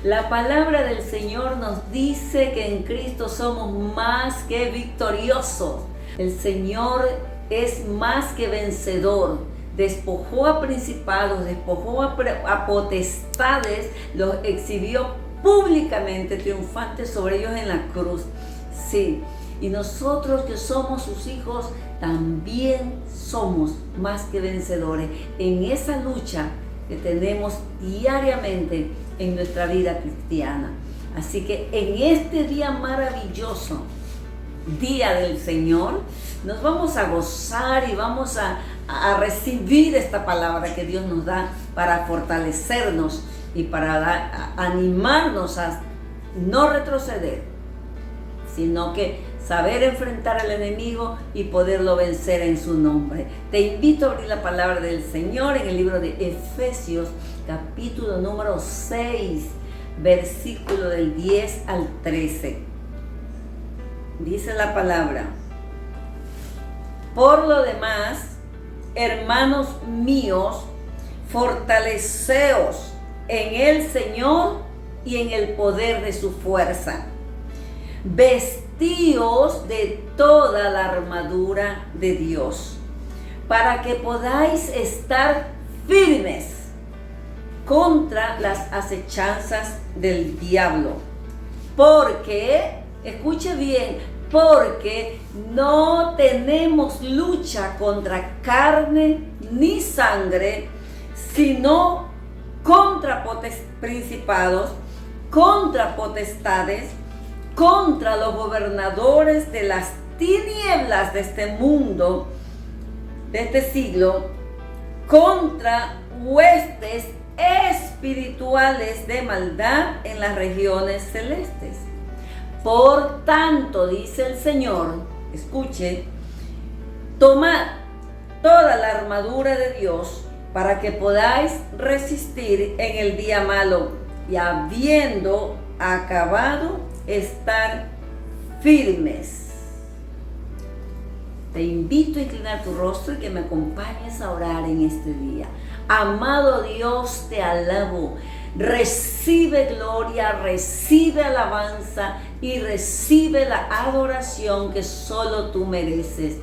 La palabra del Señor nos dice que en Cristo somos más que victoriosos. El Señor es más que vencedor. Despojó a principados, despojó a potestades, los exhibió públicamente triunfantes sobre ellos en la cruz. Sí, y nosotros que somos sus hijos también somos más que vencedores en esa lucha que tenemos diariamente en nuestra vida cristiana. Así que en este día maravilloso, Día del Señor, nos vamos a gozar y vamos a recibir esta palabra que Dios nos da para fortalecernos y para animarnos a no retroceder, sino que saber enfrentar al enemigo y poderlo vencer en su nombre. Te invito a abrir la palabra del Señor en el libro de Efesios, capítulo número 6, versículo del 10 al 13. Dice la palabra: por lo demás, hermanos míos, fortaleceos en el Señor y en el poder de su fuerza. Vestíos de toda la armadura de Dios, para que podáis estar firmes contra las acechanzas del diablo. Porque, escuche bien, porque no tenemos lucha contra carne ni sangre, sino contra principados, contra potestades, contra los gobernadores de las tinieblas de este mundo, de este siglo, contra huestes espirituales de maldad en las regiones celestes. Por tanto, dice el Señor, escuche, tomad toda la armadura de Dios para que podáis resistir en el día malo y habiendo acabado, estar firmes. Te invito a inclinar tu rostro y que me acompañes a orar en este día. Amado Dios, te alabo. Recibe gloria, recibe alabanza y recibe la adoración que solo tú mereces.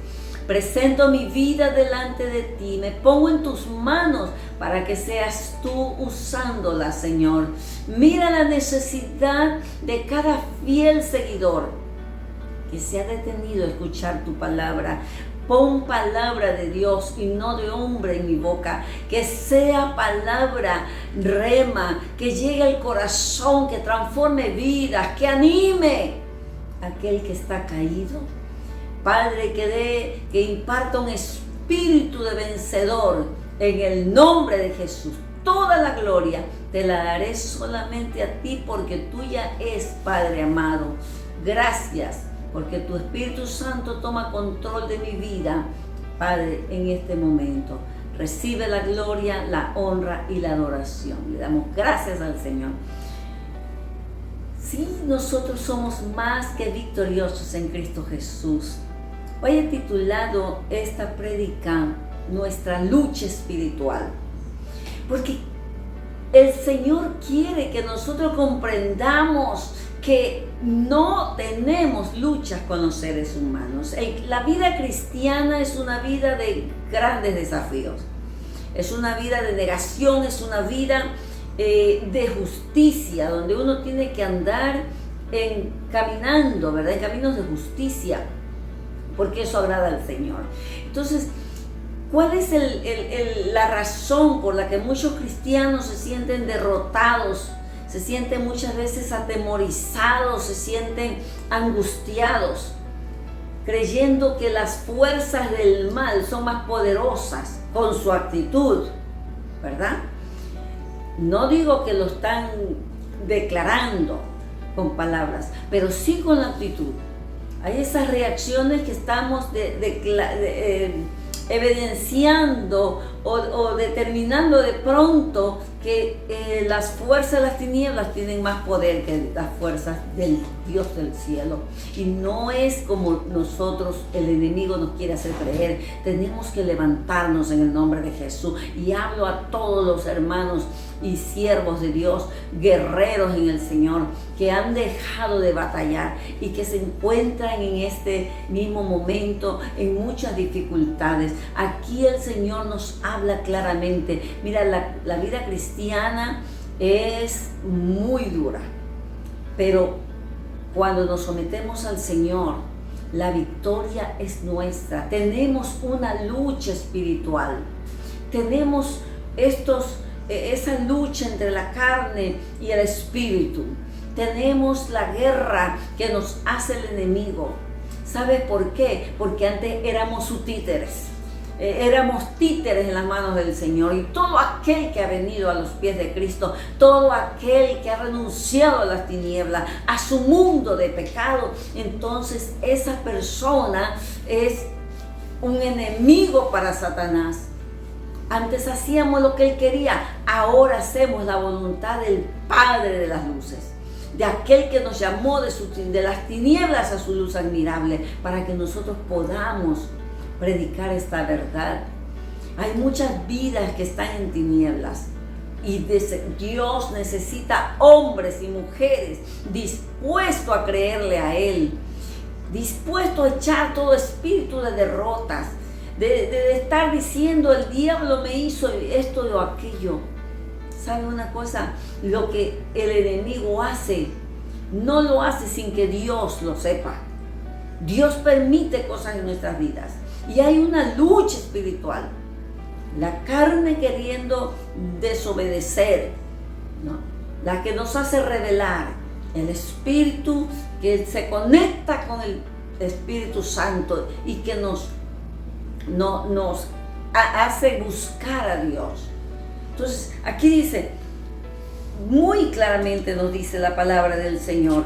Presento mi vida delante de ti, me pongo en tus manos para que seas tú usándola, Señor. Mira la necesidad de cada fiel seguidor que se ha detenido a escuchar tu palabra. Pon palabra de Dios y no de hombre en mi boca, que sea palabra rema, que llegue al corazón, que transforme vidas, que anime a aquel que está caído. Padre, que imparta un espíritu de vencedor en el nombre de Jesús. Toda la gloria te la daré solamente a ti, porque tuya es, Padre amado. Gracias, porque tu Espíritu Santo toma control de mi vida, Padre, en este momento. Recibe la gloria, la honra y la adoración. Le damos gracias al Señor. Sí, nosotros somos más que victoriosos en Cristo Jesús. Hoy he titulado esta prédica Nuestra lucha espiritual, porque el Señor quiere que nosotros comprendamos que no tenemos luchas con los seres humanos. La vida cristiana es una vida de grandes desafíos, es una vida de negación, es una vida de justicia, donde uno tiene que andar caminando, ¿verdad? En caminos de justicia, porque eso agrada al Señor. Entonces, ¿cuál es la razón por la que muchos cristianos se sienten derrotados, se sienten muchas veces atemorizados, se sienten angustiados, creyendo que las fuerzas del mal son más poderosas con su actitud, ¿verdad? No digo que lo están declarando con palabras, pero sí con la actitud. Hay esas reacciones que estamos evidenciando o determinando de pronto que las fuerzas de las tinieblas tienen más poder que las fuerzas del Dios del cielo. Y no es como nosotros, el enemigo nos quiere hacer creer. Tenemos que levantarnos en el nombre de Jesús. Y hablo a todos los hermanos y siervos de Dios, guerreros en el Señor, que han dejado de batallar y que se encuentran en este mismo momento en muchas dificultades. Aquí el Señor nos habla claramente. Mira, la vida cristiana es muy dura, pero cuando nos sometemos al Señor, la victoria es nuestra. Tenemos una lucha espiritual. Tenemos esa lucha entre la carne y el espíritu. Tenemos la guerra que nos hace el enemigo. ¿Sabes por qué? Porque antes éramos sus títeres. Éramos títeres en las manos del Señor, y todo aquel que ha venido a los pies de Cristo, todo aquel que ha renunciado a las tinieblas, a su mundo de pecado, entonces esa persona es un enemigo para Satanás. Antes hacíamos lo que él quería, ahora hacemos la voluntad del Padre de las luces, de aquel que nos llamó de las tinieblas a su luz admirable, para que nosotros podamos predicar esta verdad. Hay muchas vidas que están en tinieblas y Dios necesita hombres y mujeres dispuestos a creerle a Él, dispuestos a echar todo espíritu de derrotas, de estar diciendo el diablo me hizo esto o aquello. ¿Sabe una cosa? Lo que el enemigo hace, no lo hace sin que Dios lo sepa. Dios permite cosas en nuestras vidas. Y hay una lucha espiritual. La carne queriendo desobedecer, ¿no? La que nos hace rebelar. El espíritu que se conecta con el Espíritu Santo y que nos hace buscar a Dios. Entonces, aquí dice, muy claramente nos dice la palabra del Señor.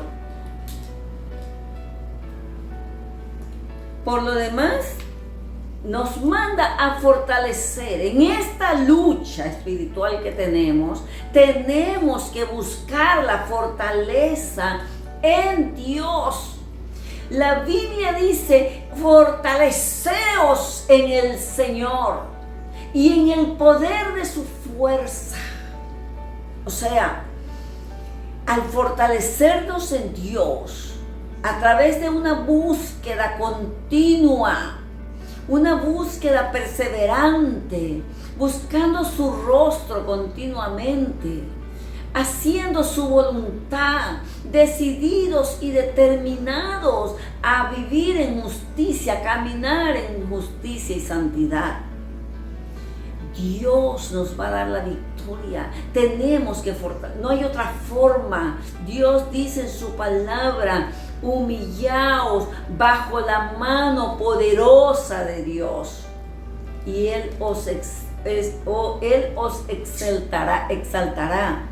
Por lo demás, nos manda a fortalecer en esta lucha espiritual que tenemos que buscar la fortaleza en Dios. La Biblia dice, fortaleceos en el Señor y en el poder de su fuerza. O sea, al fortalecernos en Dios, a través de una búsqueda continua, una búsqueda perseverante, buscando su rostro continuamente, haciendo su voluntad, decididos y determinados a vivir en justicia, caminar en justicia y santidad. Dios nos va a dar la victoria. Tenemos que fortalecer. No hay otra forma. Dios dice en su palabra, humillaos bajo la mano poderosa de Dios y Él os exaltará.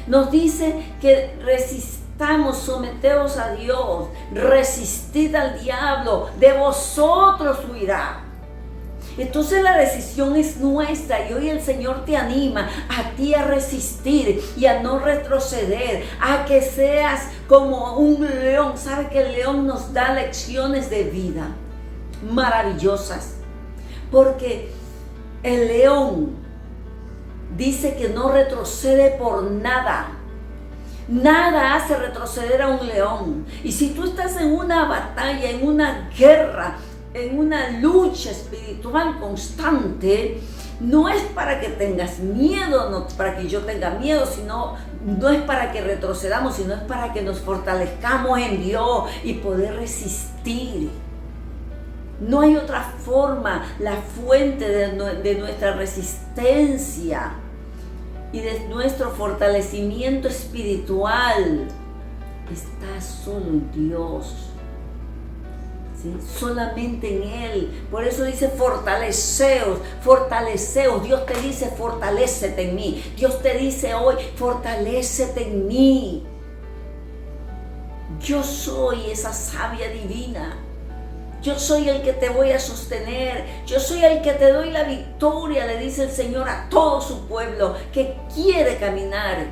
Nos dice que resistamos, someteos a Dios, resistid al diablo, de vosotros huirá. Entonces la decisión es nuestra, y hoy el Señor te anima a ti a resistir y a no retroceder, a que seas como un león. ¿Sabe que el león nos da lecciones de vida maravillosas? Porque el león dice que no retrocede por nada. Nada hace retroceder a un león. Y si tú estás en una batalla, en una guerra, en una lucha espiritual constante, no es para que tengas miedo, no es para que yo tenga miedo, sino no es para que retrocedamos, sino es para que nos fortalezcamos en Dios y poder resistir. No hay otra forma. La fuente de nuestra resistencia y de nuestro fortalecimiento espiritual está solo en Dios. ¿Sí? Solamente en Él. Por eso dice fortaleceos, fortaleceos. Dios te dice fortalécete en mí. Dios te dice hoy fortalécete en mí. Yo soy esa savia divina. Yo soy el que te voy a sostener. Yo soy el que te doy la victoria, le dice el Señor a todo su pueblo que quiere caminar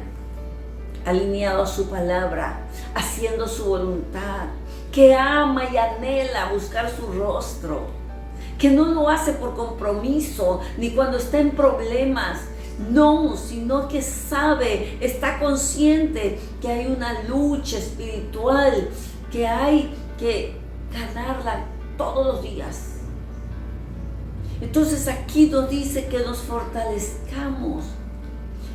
alineado a su palabra, haciendo su voluntad, que ama y anhela buscar su rostro, que no lo hace por compromiso, ni cuando está en problemas. No, sino que sabe, está consciente que hay una lucha espiritual, que hay que ganarla todos los días. Entonces aquí nos dice que nos fortalezcamos.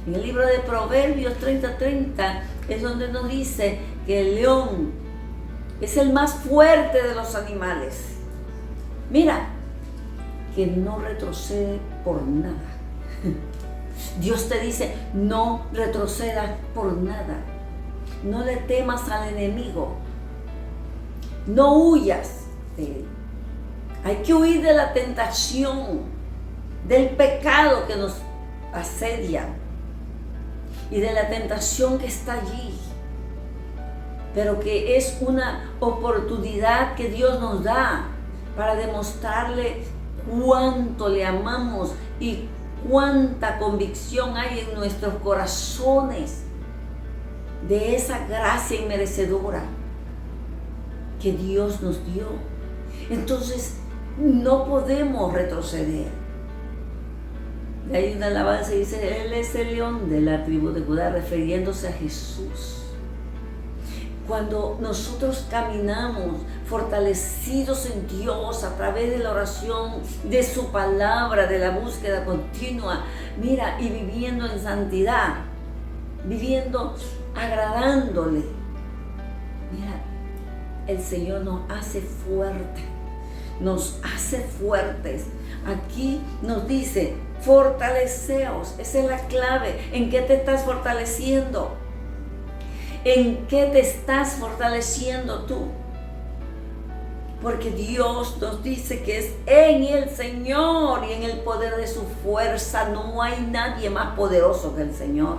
En el libro de Proverbios 30:30 es donde nos dice que el león es el más fuerte de los animales. Mira, que no retrocede por nada. Dios te dice, no retrocedas por nada. No le temas al enemigo. No huyas de él. Hay que huir de la tentación, del pecado que nos asedia y de la tentación que está allí, pero que es una oportunidad que Dios nos da para demostrarle cuánto le amamos y cuánta convicción hay en nuestros corazones de esa gracia inmerecedora que Dios nos dio. Entonces no podemos retroceder. Hay una alabanza que dice, Él es el león de la tribu de Judá, refiriéndose a Jesús. Cuando nosotros caminamos fortalecidos en Dios a través de la oración, de su palabra, de la búsqueda continua, mira, y viviendo en santidad, viviendo agradándole, mira, el Señor nos hace fuertes, nos hace fuertes. Aquí nos dice, fortaleceos, esa es la clave. ¿En qué te estás fortaleciendo? ¿En qué te estás fortaleciendo tú? Porque Dios nos dice que es en el Señor y en el poder de su fuerza. No hay nadie más poderoso que el Señor.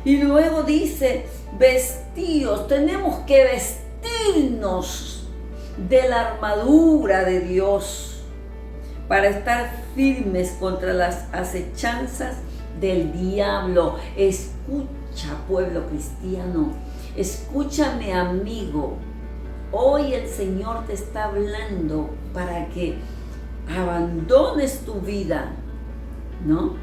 Y luego dice, vestíos, tenemos que vestirnos de la armadura de Dios para estar firmes contra las acechanzas del diablo. Escucha, pueblo cristiano, escúchame, amigo. Hoy el Señor te está hablando para que abandones tu vida, ¿no?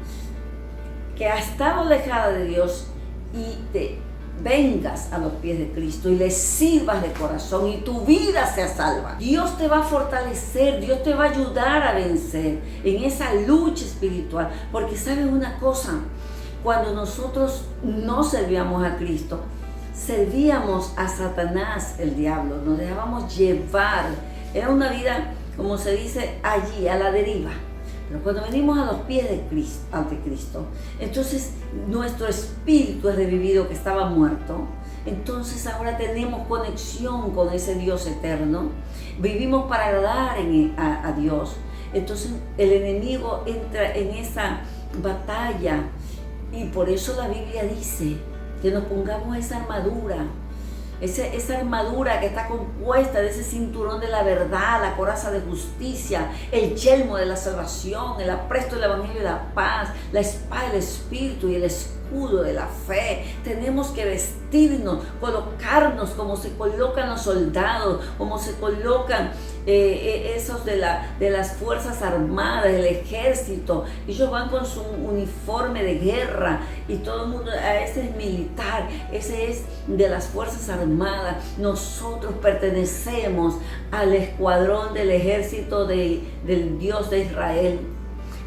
Que has estado alejada de Dios y te vengas a los pies de Cristo y le sirvas de corazón y tu vida sea salva. Dios te va a fortalecer, Dios te va a ayudar a vencer en esa lucha espiritual. Porque ¿sabes una cosa? Cuando nosotros no servíamos a Cristo, servíamos a Satanás, el diablo, nos dejábamos llevar. Era una vida, como se dice allí, a la deriva. Pero cuando venimos a los pies de Cristo, ante Cristo, entonces nuestro espíritu es revivido que estaba muerto. Entonces ahora tenemos conexión con ese Dios eterno. Vivimos para agradar a Dios. Entonces el enemigo entra en esa batalla. Y por eso la Biblia dice que nos pongamos esa armadura. Esa armadura que está compuesta de ese cinturón de la verdad, la coraza de justicia, el yelmo de la salvación, el apresto del evangelio de la paz, la espada del espíritu y el escudo de la fe. Tenemos que vestirnos, colocarnos como se colocan los soldados, como se colocan esos de las fuerzas armadas, del ejército. Ellos van con su uniforme de guerra y todo el mundo, ese es militar, ese es de las fuerzas armadas. Nosotros pertenecemos al escuadrón del ejército del Dios de Israel,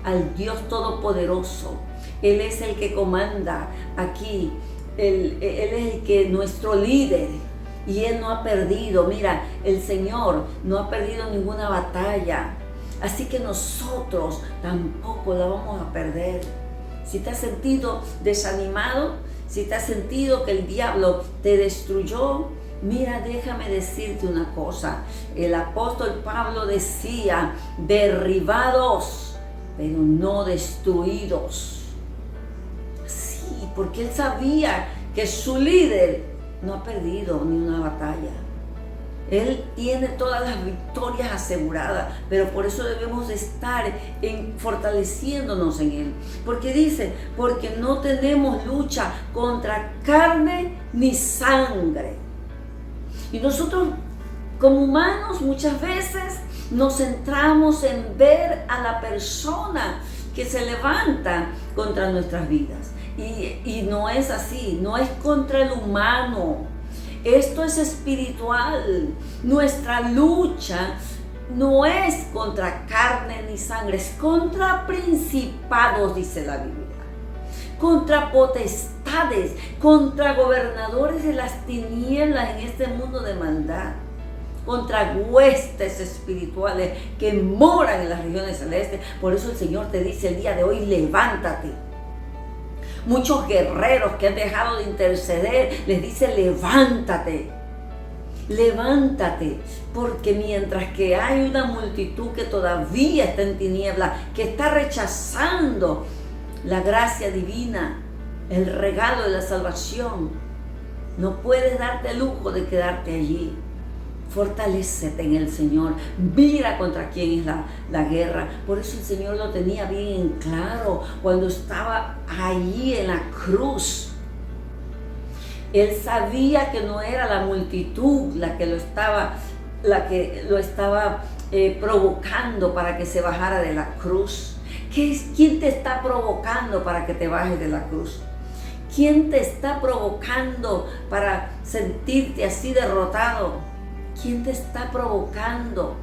al Dios todopoderoso. Él es el que comanda aquí, Él es el que nuestro líder. Y Él no ha perdido, mira, el Señor no ha perdido ninguna batalla. Así que nosotros tampoco la vamos a perder. Si te has sentido desanimado, si te has sentido que el diablo te destruyó, mira, déjame decirte una cosa. El apóstol Pablo decía, derribados, pero no destruidos. Sí, porque él sabía que su líder no ha perdido ni una batalla. Él tiene todas las victorias aseguradas, pero por eso debemos estar fortaleciéndonos en Él. Porque dice, porque no tenemos lucha contra carne ni sangre. Y nosotros como humanos muchas veces nos centramos en ver a la persona que se levanta contra nuestras vidas. Y no es así, no es contra el humano. Esto es espiritual. Nuestra lucha no es contra carne ni sangre, es contra principados, dice la Biblia, contra potestades, contra gobernadores de las tinieblas en este mundo de maldad, contra huestes espirituales que moran en las regiones celestes. Por eso el Señor te dice el día de hoy, levántate. Muchos guerreros que han dejado de interceder, les dice, levántate. Levántate, porque mientras que hay una multitud que todavía está en tinieblas, que está rechazando la gracia divina, el regalo de la salvación, no puedes darte el lujo de quedarte allí. Fortalécete en el Señor. Mira contra quién es la guerra. Por eso el Señor lo tenía bien en claro cuando estaba allí en la cruz. Él sabía que no era la multitud la que lo estaba provocando para que se bajara de la cruz. ¿Quién te está provocando para que te bajes de la cruz? ¿Quién te está provocando para sentirte así derrotado? ¿Quién te está provocando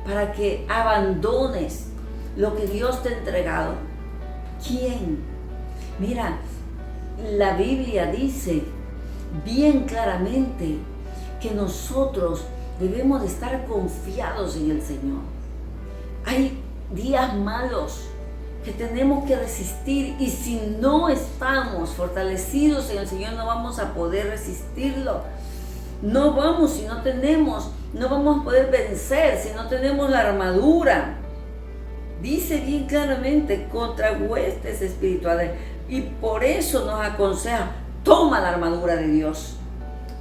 para que abandones lo que Dios te ha entregado? ¿Quién? Mira, la Biblia dice bien claramente que nosotros debemos de estar confiados en el Señor. Hay días malos que tenemos que resistir, y si no estamos fortalecidos en el Señor no vamos a poder resistirlo. No vamos a poder vencer si no tenemos la armadura. Dice bien claramente, contra huestes espirituales. Y por eso nos aconseja, toma la armadura de Dios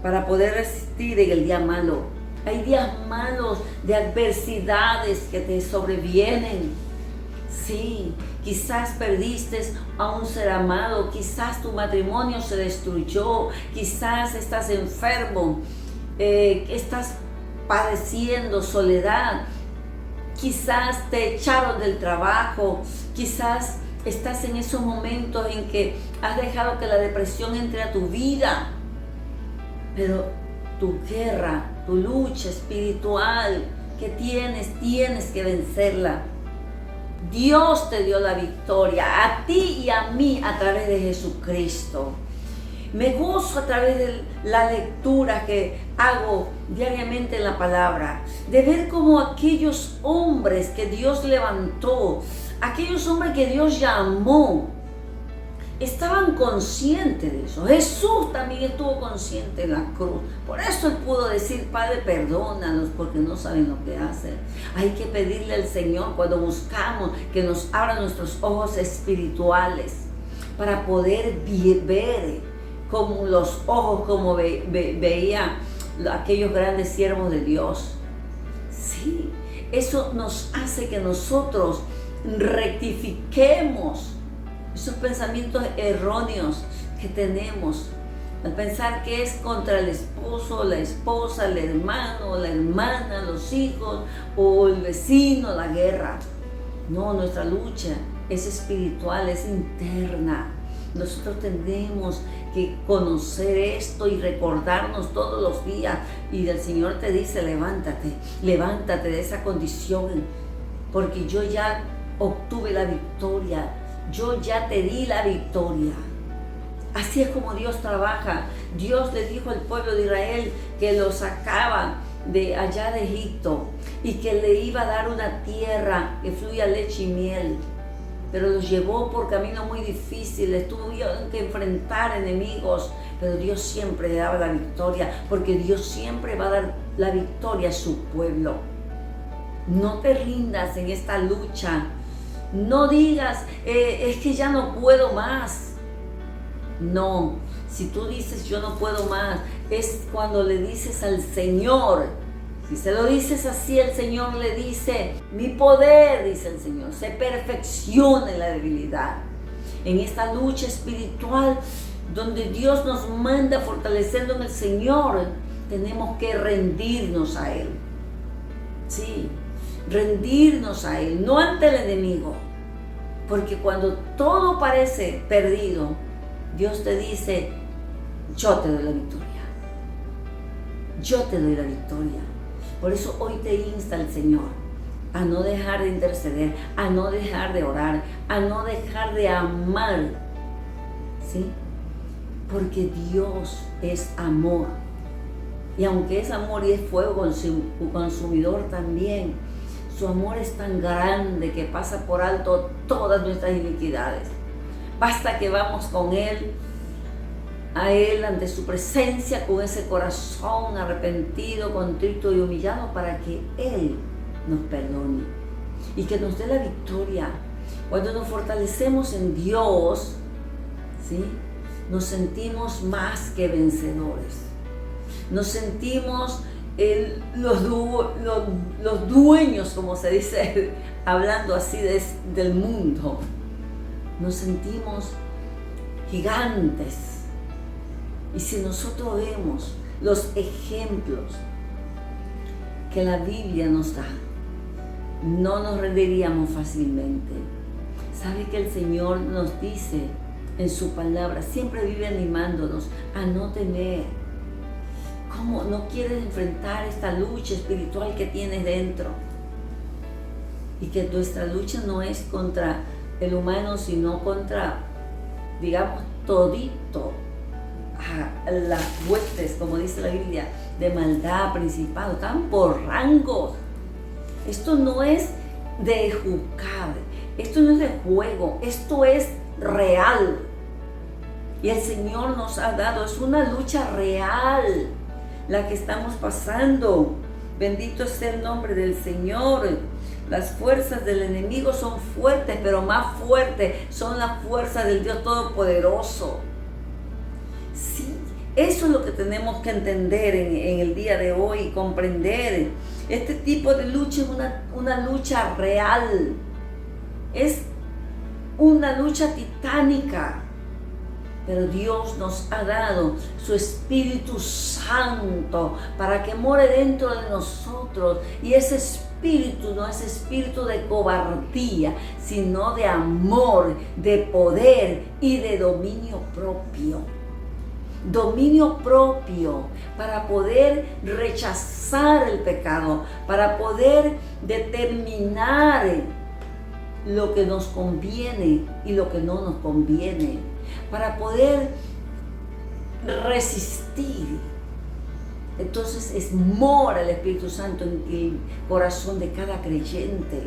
para poder resistir en el día malo. Hay días malos de adversidades que te sobrevienen. Sí, quizás perdiste a un ser amado, quizás tu matrimonio se destruyó, quizás estás enfermo, estás padeciendo soledad, quizás te echaron del trabajo, quizás estás en esos momentos en que has dejado que la depresión entre a tu vida. Pero tu guerra, tu lucha espiritual que tienes que vencerla. Dios te dio la victoria a ti y a mí a través de Jesucristo. Me gozo a través de la lectura que hago diariamente en la palabra, de ver cómo aquellos hombres que Dios levantó, aquellos hombres que Dios llamó, estaban conscientes de eso. Jesús también estuvo consciente en la cruz. Por eso Él pudo decir, Padre, perdónanos porque no saben lo que hacen. Hay que pedirle al Señor cuando buscamos que nos abra nuestros ojos espirituales para poder ver con los ojos como veía aquellos grandes siervos de Dios. Sí, eso nos hace que nosotros rectifiquemos esos pensamientos erróneos que tenemos al pensar que es contra el esposo, la esposa, el hermano, la hermana, los hijos o el vecino la guerra. No, nuestra lucha es espiritual, es interna. Nosotros tenemos que conocer esto y recordarnos todos los días. Y el Señor te dice, levántate de esa condición, porque yo ya obtuve la victoria. Yo ya te di la victoria. Así es como Dios trabaja. Dios le dijo al pueblo de Israel que lo sacaba de allá de Egipto y que le iba a dar una tierra que fluía leche y miel. Pero los llevó por caminos muy difíciles, tuvieron que enfrentar enemigos, pero Dios siempre le daba la victoria, porque Dios siempre va a dar la victoria a su pueblo. No te rindas en esta lucha. No digas, es que ya no puedo más. No, si tú dices yo no puedo más, es cuando le dices al Señor. Si se lo dices así, el Señor le dice, mi poder, dice el Señor, se perfecciona en la debilidad. En esta lucha espiritual, donde Dios nos manda fortaleciendo en el Señor, tenemos que rendirnos a Él. Sí, rendirnos a Él, no ante el enemigo, Porque cuando todo parece perdido, Dios te dice, yo te doy la victoria. Yo te doy la victoria. Por eso hoy te insta el Señor a no dejar de interceder, a no dejar de orar, a no dejar de amar. ¿Sí? Porque Dios es amor. Y aunque es amor y es fuego consumidor también, su amor es tan grande que pasa por alto todas nuestras iniquidades. Basta que vamos con Él, a Él ante su presencia, con ese corazón arrepentido, contrito y humillado, para que Él nos perdone y que nos dé la victoria. Cuando nos fortalecemos en Dios, ¿sí?, nos sentimos más que vencedores. Nos sentimos los dueños, como se dice, hablando así del mundo. Nos sentimos gigantes. Y si nosotros vemos los ejemplos que la Biblia nos da, no nos rendiríamos fácilmente. ¿Sabe que el Señor nos dice en su palabra, siempre vive animándonos a no temer? ¿Cómo no quieres enfrentar esta lucha espiritual que tienes dentro? Y que nuestra lucha no es contra el humano, sino contra, digamos, todito a las huestes, como dice la Biblia, de maldad, principado, están por rangos. Esto no es de juzgar, esto no es de juego, esto es real. Y el Señor nos ha dado, es una lucha real la que estamos pasando. Bendito sea el nombre del Señor. Las fuerzas del enemigo son fuertes, pero más fuertes son las fuerzas del Dios Todopoderoso. Sí, eso es lo que tenemos que entender en el día de hoy y comprender. Este tipo de lucha es una lucha real. Es una lucha titánica. Pero Dios nos ha dado su Espíritu Santo para que more dentro de nosotros. Y ese espíritu no es espíritu de cobardía, sino de amor, de poder y de dominio propio. Dominio propio para poder rechazar el pecado, para poder determinar lo que nos conviene y lo que no nos conviene, para poder resistir. Entonces mora el Espíritu Santo en el corazón de cada creyente,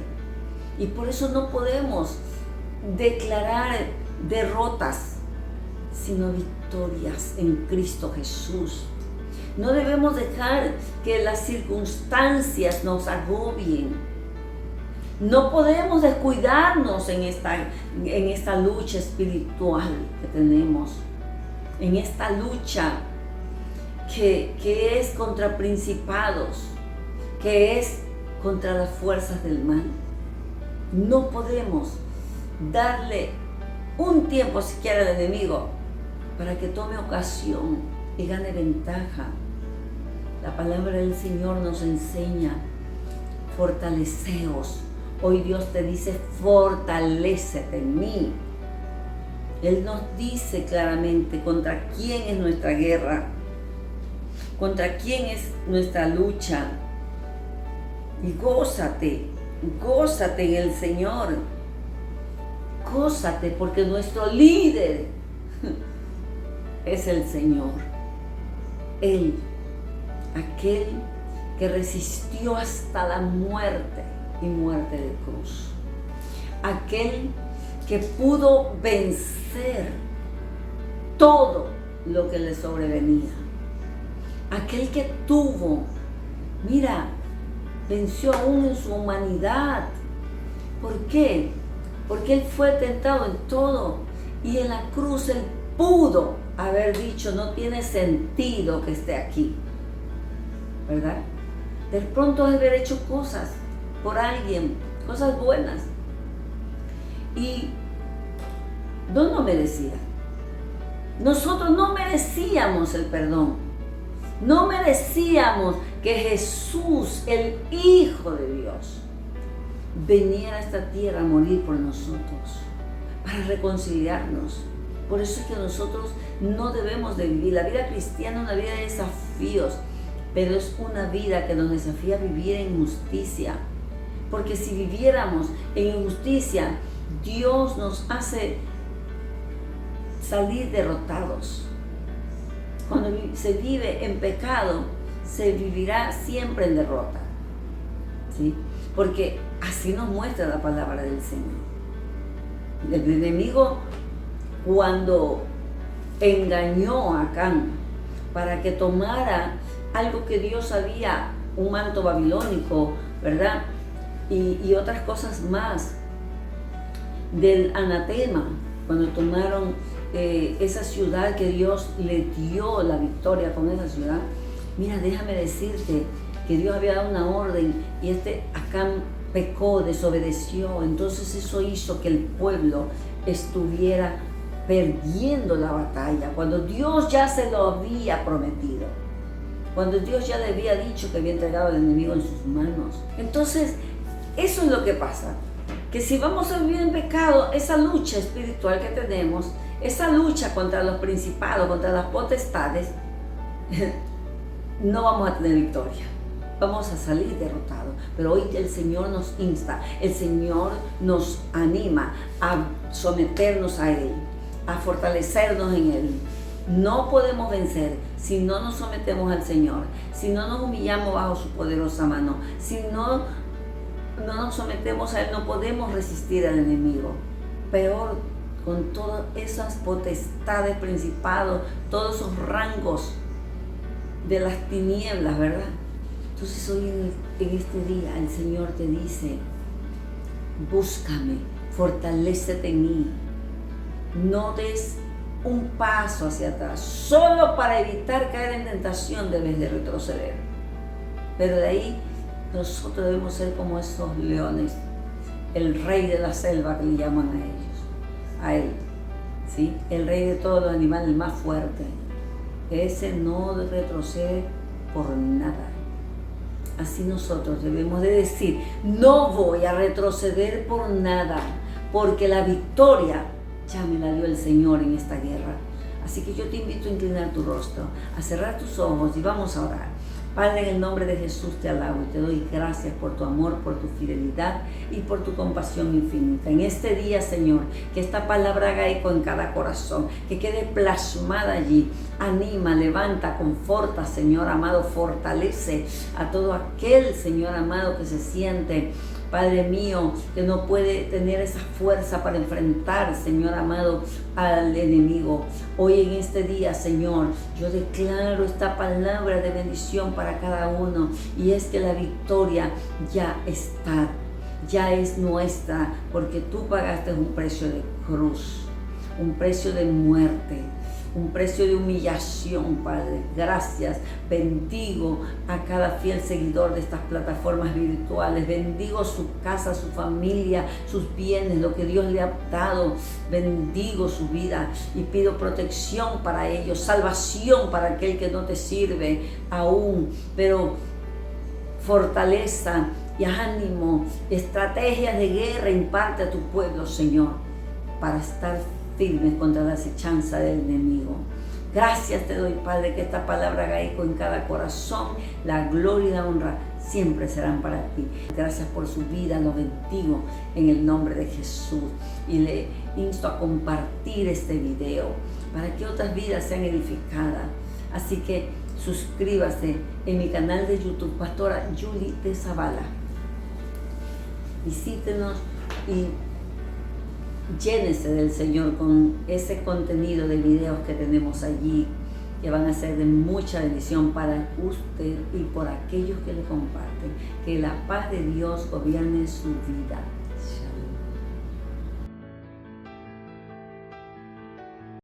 y por eso no podemos declarar derrotas, sino victorias en Cristo Jesús. No debemos dejar que las circunstancias nos agobien. No podemos descuidarnos en esta lucha espiritual que tenemos, en esta lucha que es contra principados, que es contra las fuerzas del mal. No podemos darle un tiempo siquiera al enemigo para que tome ocasión y gane ventaja. La palabra del Señor nos enseña, fortaleceos. Hoy Dios te dice, fortalécete en mí. Él nos dice claramente contra quién es nuestra guerra, contra quién es nuestra lucha. Y gózate en el Señor. Gózate porque nuestro líder es el Señor. Él, aquel que resistió hasta la muerte y muerte de cruz. Aquel que pudo vencer todo lo que le sobrevenía. Aquel que venció aún en su humanidad. ¿Por qué? Porque Él fue tentado en todo, y en la cruz Él pudo haber dicho, no tiene sentido que esté aquí, ¿verdad? De pronto haber hecho cosas por alguien, cosas buenas, y no lo merecía. Nosotros no merecíamos el perdón, no merecíamos que Jesús, el Hijo de Dios, viniera a esta tierra a morir por nosotros. para reconciliarnos. Por eso es que nosotros no debemos de vivir. La vida cristiana es una vida de desafíos, pero es una vida que nos desafía a vivir en justicia. Porque si viviéramos en injusticia, Dios nos hace salir derrotados. Cuando se vive en pecado, se vivirá siempre en derrota, ¿sí? Porque así nos muestra la palabra del Señor. El enemigo, cuando engañó a Acán para que tomara algo que Dios había, un manto babilónico, ¿verdad? Y otras cosas más del anatema, cuando tomaron esa ciudad que Dios le dio la victoria con esa ciudad. Mira, déjame decirte que Dios había dado una orden y Acán pecó, desobedeció. Entonces eso hizo que el pueblo estuviera perdiendo la batalla, cuando Dios ya se lo había prometido, cuando Dios ya le había dicho que había entregado al enemigo en sus manos. Entonces, eso es lo que pasa, que si vamos a vivir en pecado, esa lucha espiritual que tenemos, esa lucha contra los principados, contra las potestades, no vamos a tener victoria. Vamos a salir derrotados. Pero hoy el Señor nos insta, el Señor nos anima a someternos a Él, a fortalecernos en Él. No podemos vencer si no nos sometemos al Señor, si no nos humillamos bajo su poderosa mano, si no nos sometemos a Él, no podemos resistir al enemigo. Peor, con todas esas potestades, principados, todos esos rangos de las tinieblas, ¿verdad? Entonces hoy en este día el Señor te dice: búscame, fortalécete en mí, no des un paso hacia atrás, solo para evitar caer en tentación debes de retroceder. Pero de ahí nosotros debemos ser como esos leones, el rey de la selva que le llaman a él, ¿sí? El rey de todos los animales, el más fuerte. Ese no retrocede por nada. Así nosotros debemos de decir: no voy a retroceder por nada, porque la victoria ya me la dio el Señor en esta guerra. Así que yo te invito a inclinar tu rostro, a cerrar tus ojos y vamos a orar. Padre, en el nombre de Jesús te alabo y te doy gracias por tu amor, por tu fidelidad y por tu compasión infinita. En este día, Señor, que esta palabra haga eco en cada corazón, que quede plasmada allí. Anima, levanta, conforta, Señor amado, fortalece a todo aquel, Señor amado, que se siente, Padre mío, que no puede tener esa fuerza para enfrentar, Señor amado, al enemigo. Hoy en este día, Señor, yo declaro esta palabra de bendición para cada uno, y es que la victoria ya está, ya es nuestra, porque tú pagaste un precio de cruz, un precio de muerte, un precio de humillación, Padre. Gracias. Bendigo a cada fiel seguidor de estas plataformas virtuales. Bendigo su casa, su familia, sus bienes, lo que Dios le ha dado. Bendigo su vida y pido protección para ellos, salvación para aquel que no te sirve aún, pero fortaleza y ánimo, estrategias de guerra imparte a tu pueblo, Señor, para estar firmes contra la acechanza del enemigo. Gracias te doy, Padre, que esta palabra haga eco en cada corazón. La gloria y la honra siempre serán para ti. Gracias por su vida, lo bendigo en el nombre de Jesús. Y le insto a compartir este video para que otras vidas sean edificadas. Así que suscríbase en mi canal de YouTube, Pastora Julie de Zavala. Visítenos y llénese del Señor con ese contenido de videos que tenemos allí, que van a ser de mucha bendición para usted y por aquellos que le comparten. Que la paz de Dios gobierne su vida.